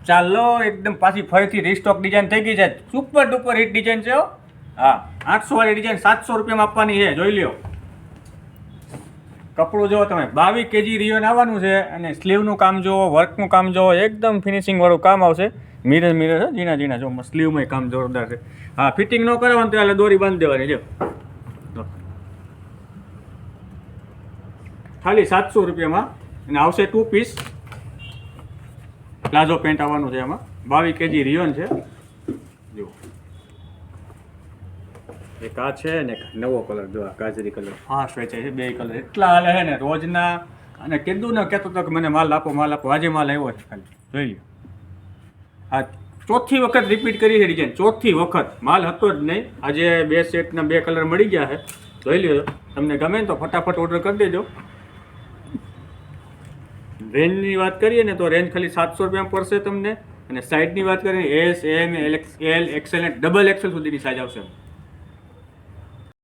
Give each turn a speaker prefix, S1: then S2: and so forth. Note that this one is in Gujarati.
S1: ચાલો એકદમ પાછી ફરીથી રીસ્ટોક ડિઝાઇન થઈ ગઈ છે, સુપર ડુપર હિટ ડિઝાઇન છે. હા, 800 વાળી ડિઝાઇન 700 રૂપિયામાં આપવાની છે, જોઈ લ્યો. કપડું જો તમે 22 kg રિયોન આવવાનું છે અને સ્લીવનું કામ જો, વર્કનું કામ જો, એકદમ ફિનિશિંગ વાળું કામ આવશે. મિરર છે ઝીણા ઝીણા, જો સ્લીવમાં કામ જોરદાર છે. હા, ફિટિંગ ન કરવાનું તો એટલે દોરી બાંધી દેવાની. જો ખાલી 700 રૂપિયામાં અને આવશે 2 પીસ પ્લાઝો પેન્ટ આવવાનું છે. એમાં 22 kg રિયોન છે. જો એક આ છે ને એક નવો કલર, જો આ ગાજરી કલર ફાસ્ટ વેચાય છે. 2 કલર એટલા હાલે છે ને રોજના. અને કીધું ને કહેતો હતો કે મને માલ આપો માલ આપો, આજે માલ આવ્યો છે. ખાલી જોઈ લો. આ ચોથી વખત રિપીટ કરી છે ડિઝાઇન, ચોથી વખત. માલ હતો જ નહીં, આજે 2 સેટના 2 કલર મળી ગયા છે. જોઈ લો, તમને ગમે ને તો ફટાફટ ઓર્ડર કરી દેજો. રેન્જની વાત કરીએ ને તો રેન્જ ખાલી 700 રૂપિયામાં પડશે તમને. અને સાઇઝની વાત કરીએ S, M, L, XL અને XL સુધીની સાઇઝ આવશે.